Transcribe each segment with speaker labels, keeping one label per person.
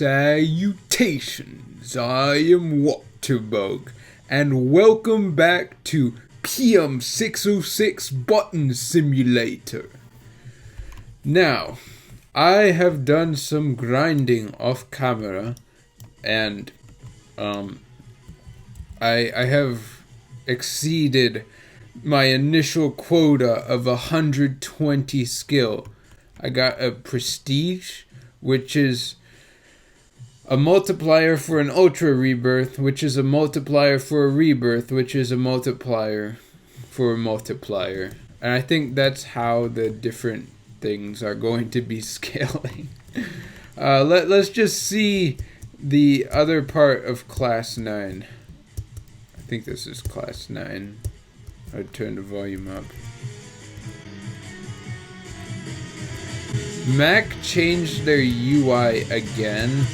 Speaker 1: Salutations, I am Waterbug, and welcome back to PM606 Button Simulator. Now, I have done some grinding off camera, and I have exceeded my initial quota of 120 skill. I got a prestige, which is a multiplier for an ultra rebirth, which is a multiplier for a rebirth, which is a multiplier for a multiplier. And I think that's how the different things are going to be scaling. Let's just see the other part of class 9. I think this is class 9. I'll turn the volume up. Mac changed their UI again,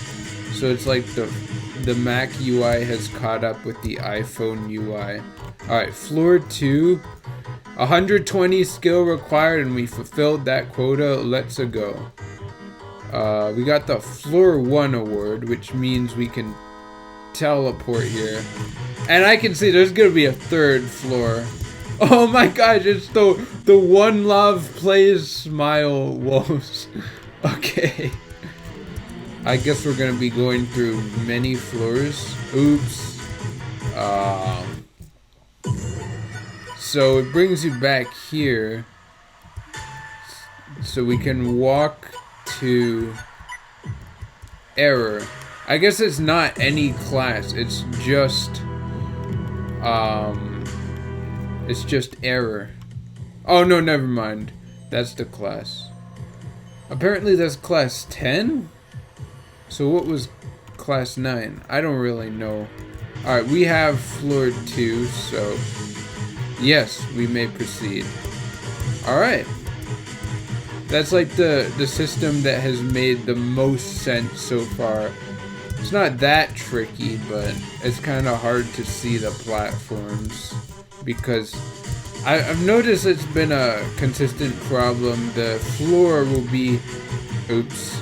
Speaker 1: so it's like the Mac UI has caught up with the iPhone UI. Alright, floor 2, 120 skill required, and we fulfilled that quota. Let's go. We got the floor 1 award, which means we can teleport here. And I can see there's gonna be a third floor. Oh my gosh, it's the One Love Plays Smile Woes. Okay. I guess we're gonna be going through many floors. Oops. So it brings you back here. So we can walk to error. I guess it's not any class, it's just error. Oh no, never mind. That's the class. Apparently that's class 10? So what was class 9? I don't really know. Alright, we have floor 2, so yes, we may proceed. Alright. That's like the system that has made the most sense so far. It's not that tricky, but it's kind of hard to see the platforms because I've noticed it's been a consistent problem. The floor will be... Oops.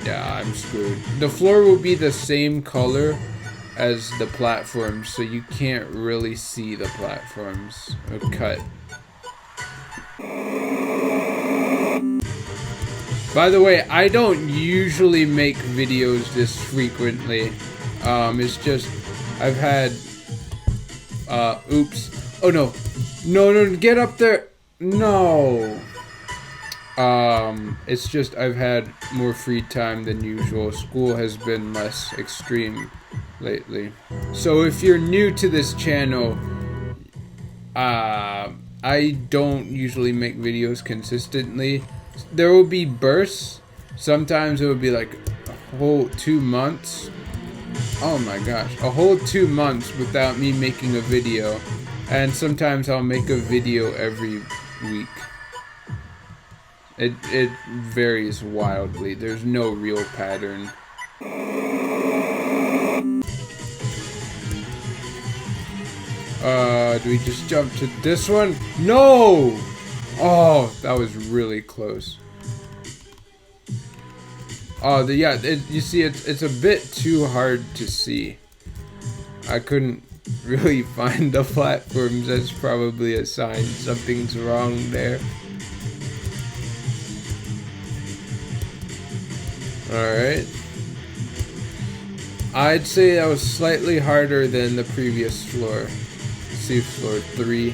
Speaker 1: Yeah, I'm screwed. The floor will be the same color as the platforms, so you can't really see the platforms. Cut. By the way, I don't usually make videos this frequently. It's just I've had oops. Oh no. No, get up there. No. It's just I've had more free time than usual. School has been less extreme lately. So if you're new to this channel, I don't usually make videos consistently. There will be bursts. Sometimes it will be like a whole 2 months. Oh my gosh, a whole 2 months without me making a video. And sometimes I'll make a video every week. It varies wildly. There's no real pattern. Do we just jump to this one? No! Oh, that was really close. Oh, yeah, you see, it's a bit too hard to see. I couldn't really find the platforms. That's probably a sign something's wrong there. Alright. I'd say that was slightly harder than the previous floor. Let's see floor 3.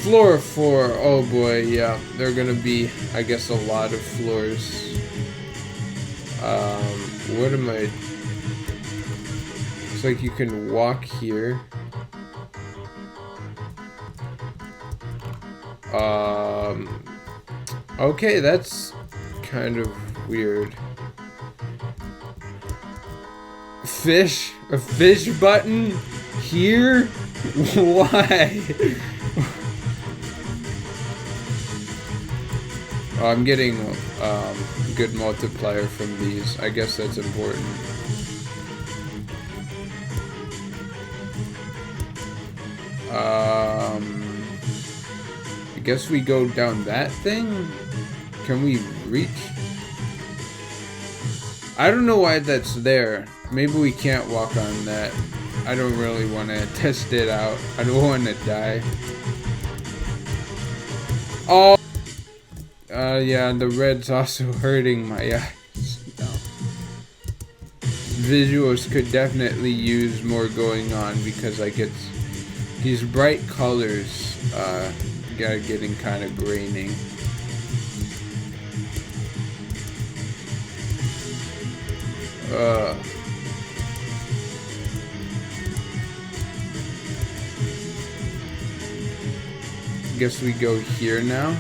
Speaker 1: Floor 4, oh boy, yeah, there are gonna be, I guess, a lot of floors. What am I... Looks like you can walk here. Okay, that's kind of weird. Fish? A fish button? Here? Why? Oh, I'm getting good multiplier from these. I guess that's important. I guess we go down that thing? Can we reach? I don't know why that's there. Maybe we can't walk on that. I don't really want to test it out. I don't want to die. Oh! Yeah, and the red's also hurting my eyes. No. Visuals could definitely use more going on because like it's these bright colors getting kind of graining. Guess we go here now.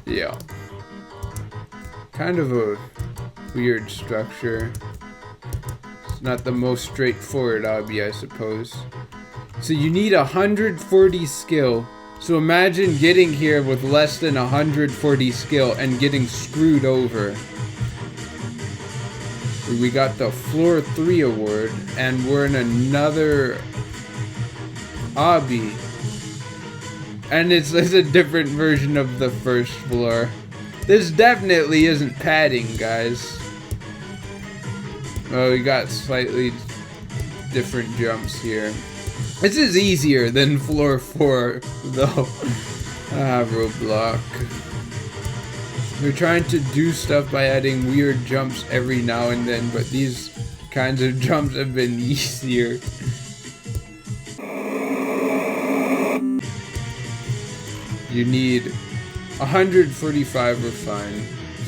Speaker 1: Yeah. Kind of a weird structure. It's not the most straightforward obby, I suppose. So you need 140 skill. So imagine getting here with less than 140 skill and getting screwed over. We got the floor 3 award and we're in another obby. And it's a different version of the first floor. This definitely isn't padding, guys. Oh, we got slightly different jumps here. This is easier than floor 4, though. Roblox. We're trying to do stuff by adding weird jumps every now and then, but these kinds of jumps have been easier. You need 145 or fine.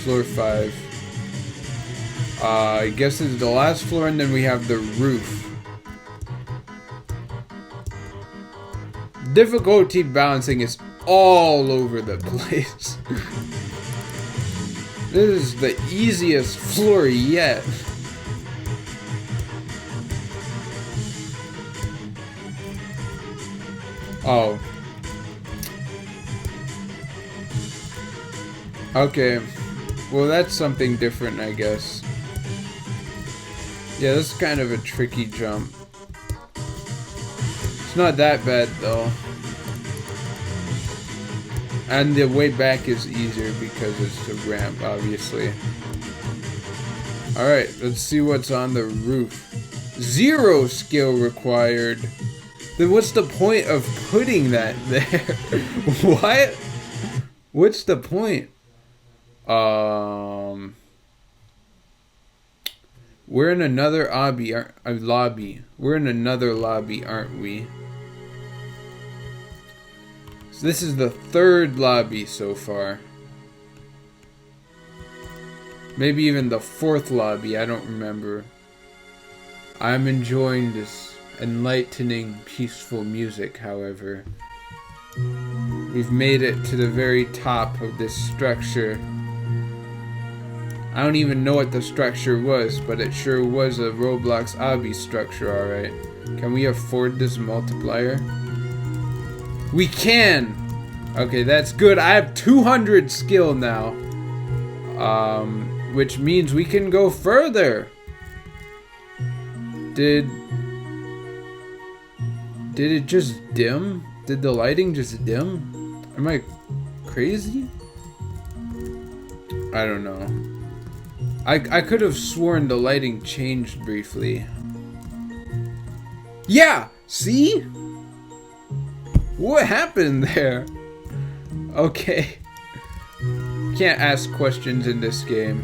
Speaker 1: Floor 5. I guess it's the last floor, and then we have the roof. Difficulty balancing is all over the place. This is the easiest floor yet. Oh. Okay. Well, that's something different, I guess. Yeah, this is kind of a tricky jump. It's not that bad, though. And the way back is easier because it's the ramp, obviously. Alright, let's see what's on the roof. 0 skill required. Then what's the point of putting that there? What? What's the point? We're in another lobby. We're in another lobby, aren't we? So this is the 3rd lobby so far. Maybe even the 4th lobby, I don't remember. I'm enjoying this enlightening, peaceful music, however. We've made it to the very top of this structure. I don't even know what the structure was, but it sure was a Roblox obby structure, alright. Can we afford this multiplier? We can! Okay, that's good. I have 200 skill now. Which means we can go further. Did it just dim? Did the lighting just dim? Am I crazy? I don't know. I could have sworn the lighting changed briefly. Yeah! See? What happened there? Okay. Can't ask questions in this game.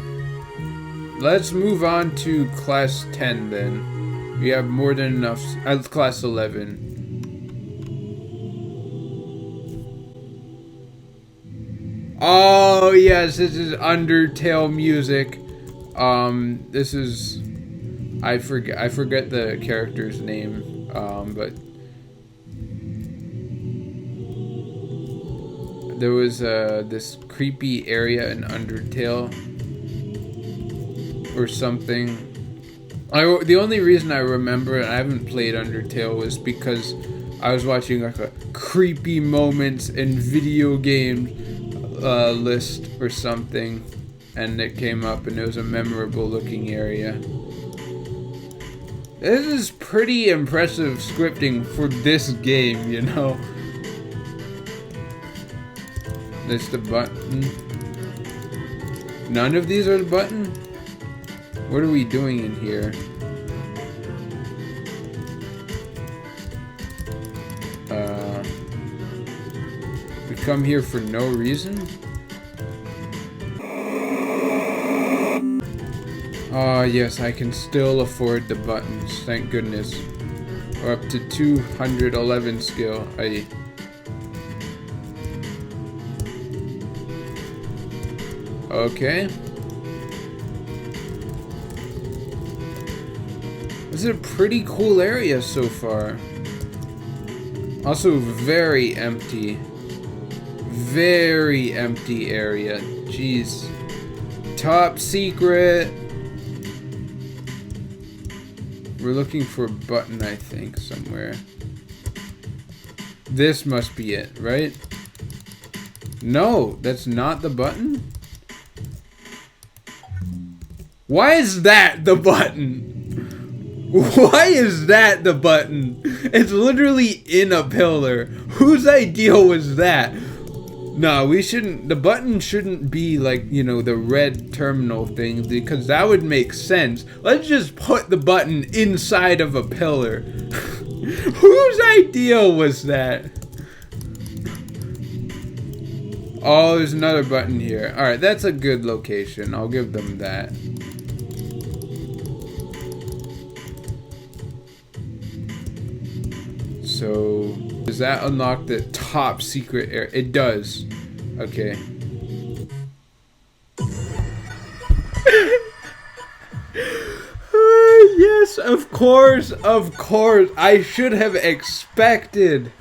Speaker 1: Let's move on to class 10 then. We have more than enough. Class 11. Oh yes, this is Undertale music. This is I forget the character's name. But there was this creepy area in Undertale or something. The only reason I remember it, I haven't played Undertale, was because I was watching like a creepy moments in video games list or something, and it came up and it was a memorable looking area. This is pretty impressive scripting for this game, you know. There's the button. None of these are the button? What are we doing in here? We come here for no reason? Oh, yes, I can still afford the buttons. Thank goodness. We're up to 211 skill. Okay. This is a pretty cool area so far. Also very empty. Very empty area. Jeez. Top secret. We're looking for a button, I think, somewhere. This must be it, right? No, that's not the button? Why is that the button? Why is that the button? It's literally in a pillar. Whose idea was that? No, we shouldn't. The button shouldn't be like, you know, the red terminal thing, because that would make sense. Let's just put the button inside of a pillar. Whose idea was that? Oh, there's another button here. Alright, that's a good location. I'll give them that. So, does that unlock the top secret area? It does. Okay. Yes, of course, of course. I should have expected.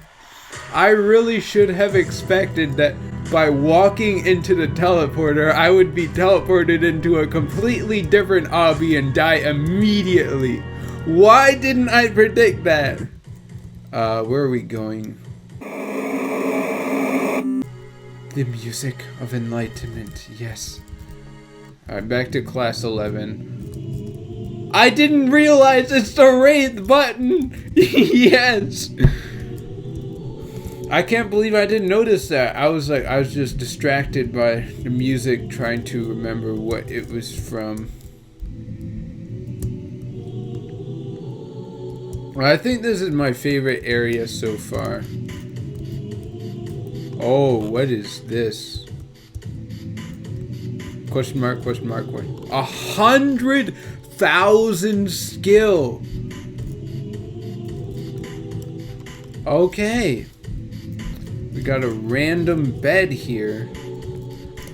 Speaker 1: I really should have expected that by walking into the teleporter, I would be teleported into a completely different obby and die immediately. Why didn't I predict that? Where are we going? The music of enlightenment, yes. Alright, back to class 11. I didn't realize it's the Wraith button! Yes! I can't believe I didn't notice that. I was just distracted by the music, trying to remember what it was from. I think this is my favorite area so far. Oh, what is this? Question mark, question mark, question. 100,000 skill. Okay. We got a random bed here.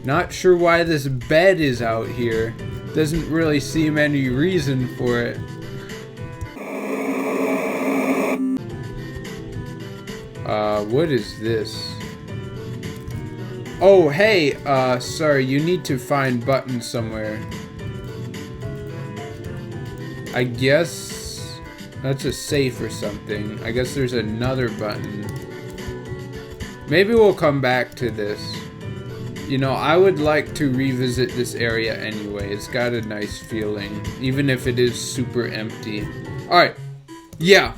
Speaker 1: Not sure why this bed is out here. Doesn't really seem any reason for it. What is this? Oh, hey, sorry, you need to find buttons somewhere. I guess that's a safe or something. I guess there's another button. Maybe we'll come back to this. You know, I would like to revisit this area anyway. It's got a nice feeling, even if it is super empty. Alright, yeah.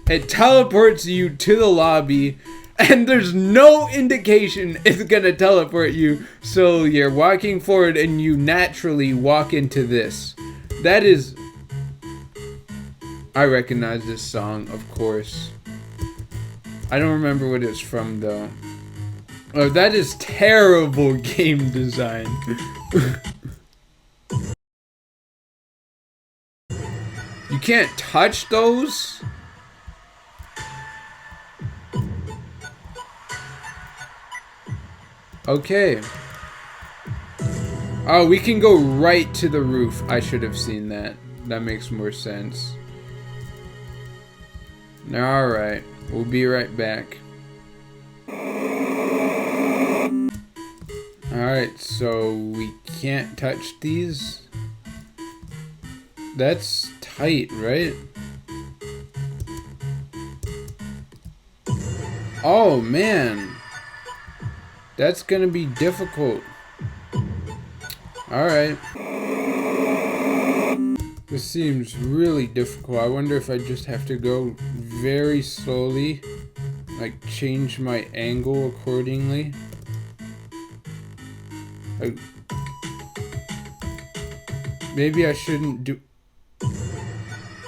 Speaker 1: It teleports you to the lobby, and there's no indication it's gonna teleport you, so you're walking forward and you naturally walk into this. That is... I recognize this song, of course. I don't remember what it's from, though. Oh, that is terrible game design. You can't touch those? Okay. Oh, we can go right to the roof. I should have seen that. That makes more sense. Alright. We'll be right back. Alright, so we can't touch these? That's tight, right? Oh, man. That's gonna be difficult. Alright. This seems really difficult. I wonder if I just have to go very slowly. Like, change my angle accordingly. Maybe I shouldn't do...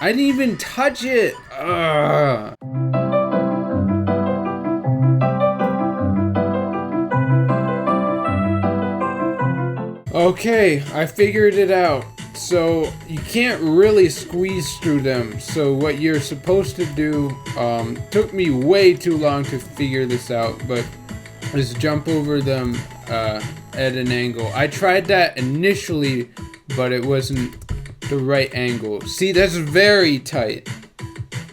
Speaker 1: I didn't even touch it! Ugh. Okay, I figured it out. So, you can't really squeeze through them. So what you're supposed to do, took me way too long to figure this out, but is jump over them at an angle. I tried that initially, but it wasn't the right angle. See, that's very tight.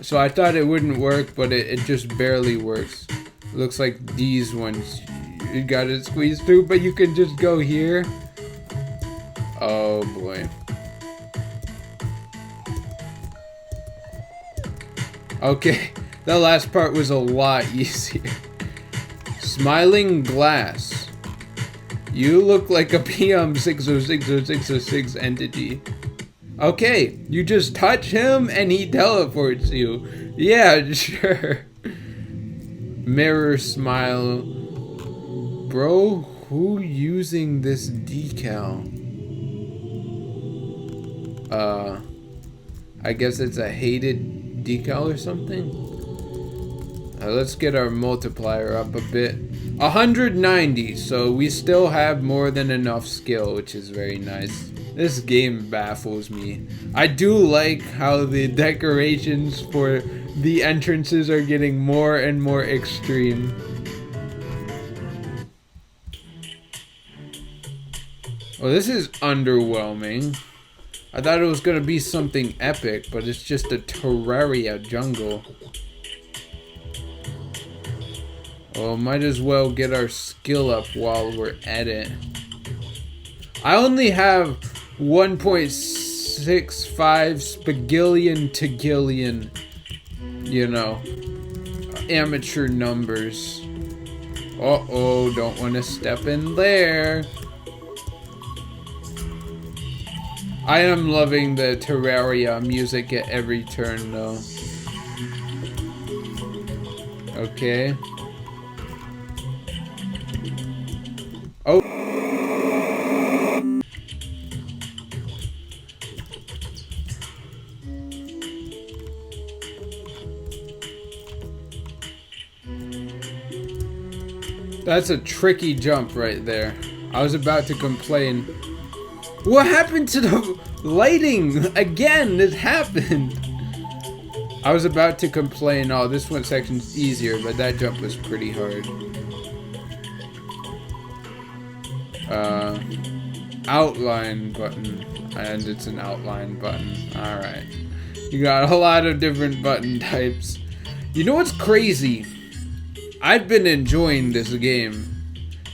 Speaker 1: So I thought it wouldn't work, but it just barely works. Looks like these ones you gotta squeeze through, but you can just go here. Oh boy. Okay, that last part was a lot easier. Smiling glass. You look like a PM6060606 entity. Okay, you just touch him and he teleports you. Yeah, sure. Mirror smile. Bro, who using this decal? I guess it's a hated decal or something? Let's get our multiplier up a bit. 190, so we still have more than enough skill, which is very nice. This game baffles me. I do like how the decorations for the entrances are getting more and more extreme. Well, this is underwhelming. I thought it was gonna be something epic, but it's just a Terraria jungle. Well, might as well get our skill up while we're at it. I only have 1.65 spagillion to gillion, you know, amateur numbers. Uh-oh, don't want to step in there. I am loving the Terraria music at every turn, though. Okay. Oh. That's a tricky jump right there. I was about to complain. What happened to the lighting? Again, this happened. I was about to complain, oh, this one section's easier, but that jump was pretty hard. Outline button. And it's an outline button. Alright. You got a lot of different button types. You know what's crazy? I've been enjoying this game.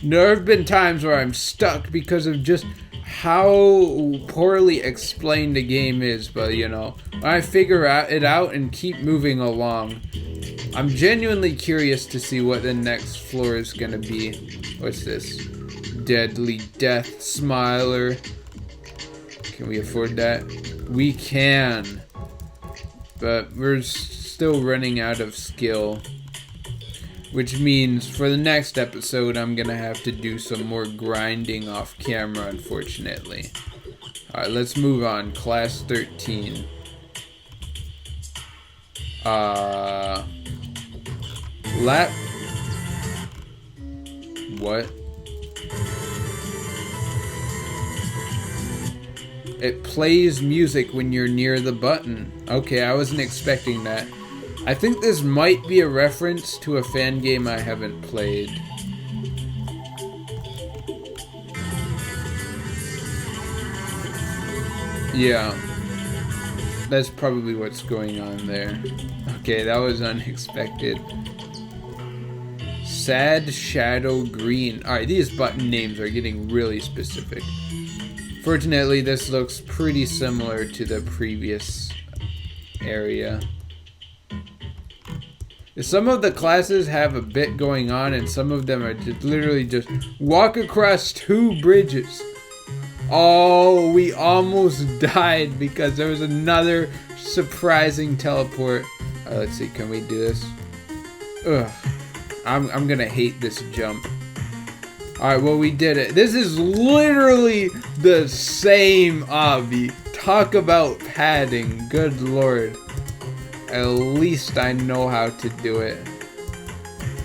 Speaker 1: There have been times where I'm stuck because of just how poorly explained the game is, but you know, when I figure it out and keep moving along, I'm genuinely curious to see what the next floor is gonna be. What's this? Deadly Death Smiler. Can we afford that? We can. But we're still running out of skill. Which means for the next episode, I'm gonna have to do some more grinding off camera, unfortunately. Alright, let's move on. Class 13. What? It plays music when you're near the button. Okay, I wasn't expecting that. I think this might be a reference to a fan game I haven't played. Yeah. That's probably what's going on there. Okay, that was unexpected. Sad Shadow Green. Alright, these button names are getting really specific. Fortunately, this looks pretty similar to the previous area. Some of the classes have a bit going on, and some of them are just literally just walk across 2 bridges. Oh, we almost died because there was another surprising teleport. Let's see, can we do this? Ugh, I'm gonna hate this jump. Alright, well, we did it. This is literally the same obby. Talk about padding. Good lord. At least I know how to do it.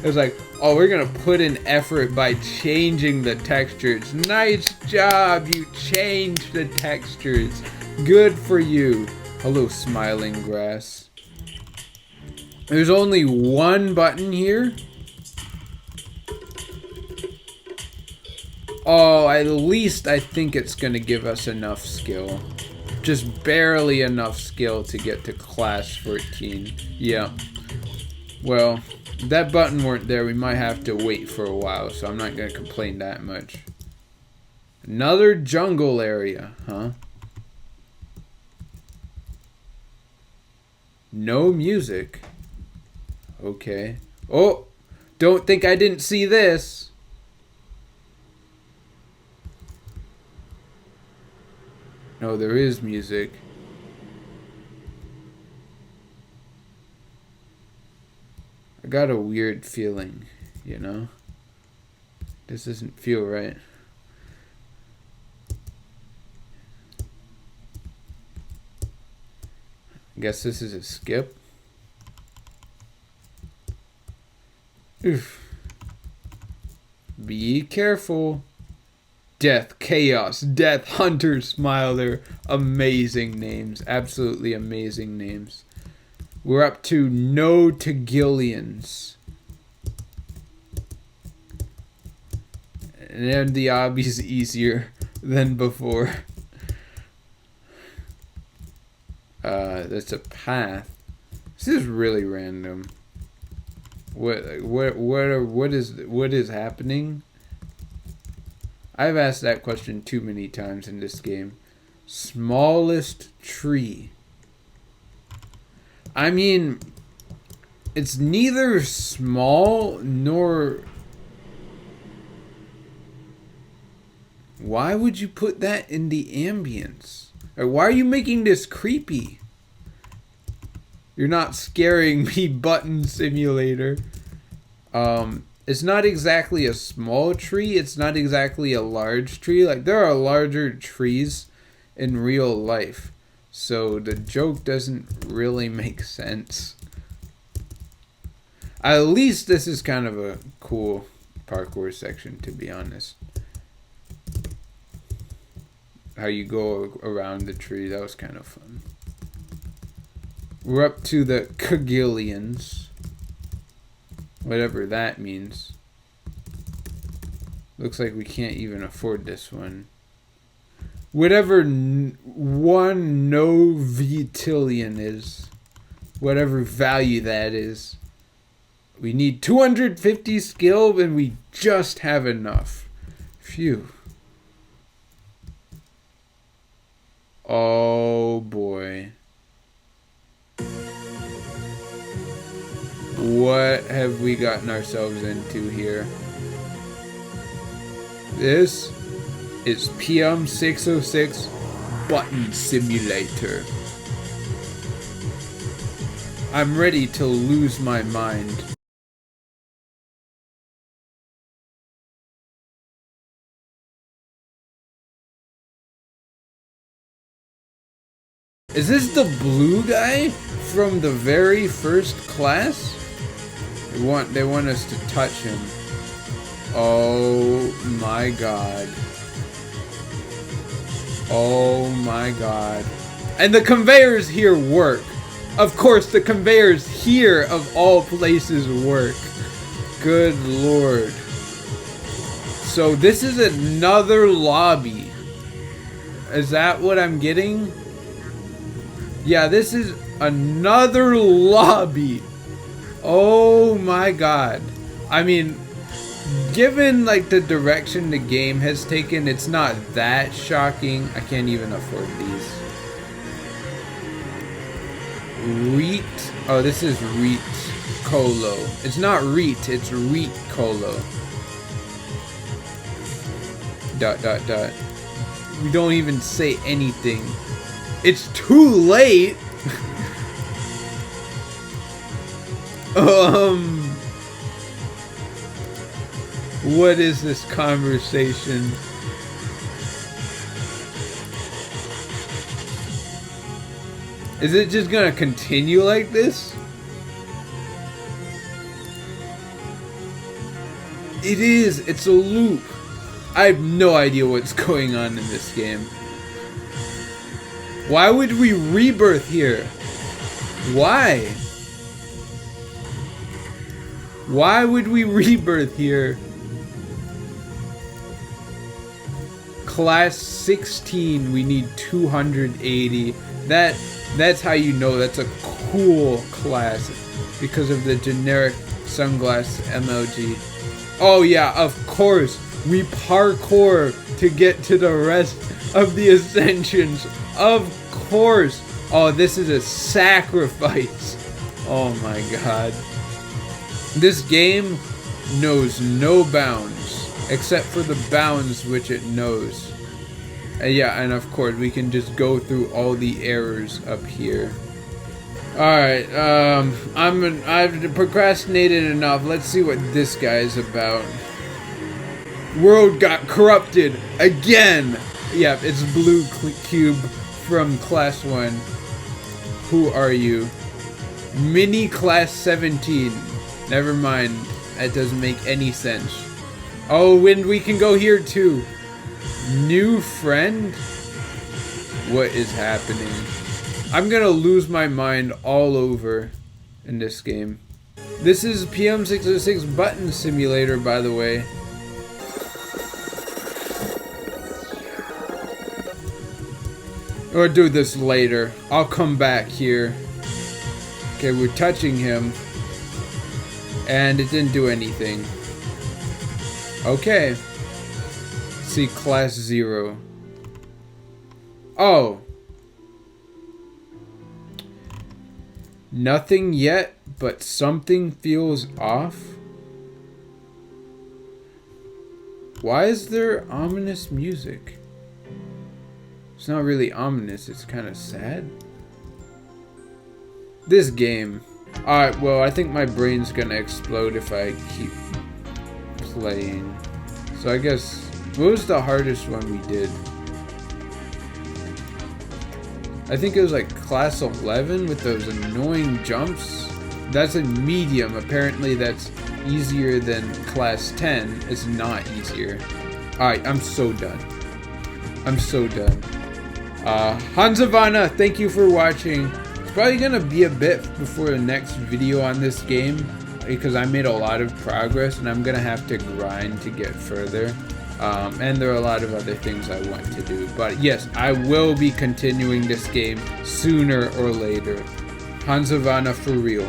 Speaker 1: It was like, oh, we're gonna put in effort by changing the textures. Nice job, you changed the textures. Good for you. Hello, smiling grass. There's only one button here. Oh, at least I think it's gonna give us enough skill. Just barely enough skill to get to class 14. Yeah. Well, if that button weren't there, we might have to wait for a while, so I'm not gonna complain that much. Another jungle area, huh? No music. Okay. Oh! Don't think I didn't see this! No, there is music. I got a weird feeling, you know? This doesn't feel right. I guess this is a skip. Oof. Be careful. Death, Chaos, Death, Hunter, Smiler. Amazing names. Absolutely amazing names. We're up to No Tagillions. And the obby's easier than before. That's a path. This is really random. What is happening? I've asked that question too many times in this game. Smallest tree. I mean, it's neither small nor... Why would you put that in the ambience? Or why are you making this creepy? You're not scaring me, Button Simulator. It's not exactly a small tree. It's not exactly a large tree. Like, there are larger trees in real life. So the joke doesn't really make sense. At least this is kind of a cool parkour section, to be honest. How you go around the tree, that was kind of fun. We're up to the Kagillions. Whatever that means. Looks like we can't even afford this one. Whatever one novitillion is. Whatever value that is. We need 250 skill and we just have enough. Phew. Oh boy. What have we gotten ourselves into here? This is PM606 Button Simulator. I'm ready to lose my mind. Is this the blue guy from the very first class? They want us to touch him. Oh my god. Oh my god. And the conveyors here work. Of course, the conveyors here of all places work. Good lord. So this is another lobby. Is that what I'm getting? Yeah, this is another lobby. Oh my god. I mean, given like the direction the game has taken, it's not that shocking. I can't even afford these. Reet. Oh, this is Reet Colo. It's not Reet, it's Reet Colo. ... We don't even say anything. It's too late. What is this conversation? Is it just gonna continue like this? It is. It's a loop. I have no idea what's going on in this game. Why would we rebirth here? Why? Why would we rebirth here? Class 16, we need 280. That's how you know that's a cool class, because of the generic sunglass MLG. Oh yeah, of course. We parkour to get to the rest of the ascensions. Of course. Oh, this is a sacrifice. Oh my god. This game knows no bounds, except for the bounds which it knows. Yeah, and of course we can just go through all the errors up here. Alright, I've procrastinated enough. Let's see what this guy is about. World got corrupted again! Yep, it's Blue Cube from Class 1. Who are you? Mini Class 17. Never mind. That doesn't make any sense. Oh, and we can go here too. New friend? What is happening? I'm gonna lose my mind all over in this game. This is PM606 Button Simulator, by the way. Or do this later. I'll come back here. Okay, we're touching him. And it didn't do anything. Okay. See class 0. Oh. Nothing yet, but something feels off. Why is there ominous music? It's not really ominous, it's kind of sad. This game. Alright, well, I think my brain's gonna explode if I keep playing. So I guess, what was the hardest one we did? I think it was like class 11 with those annoying jumps. That's a medium. Apparently that's easier than class 10. It's not easier. Alright, I'm so done. I'm so done. Hanzavana, thank you for watching. It's probably gonna be a bit before the next video on this game, because I made a lot of progress and I'm gonna have to grind to get further. And there are a lot of other things I want to do. But yes, I will be continuing this game sooner or later. Hanzavana for real.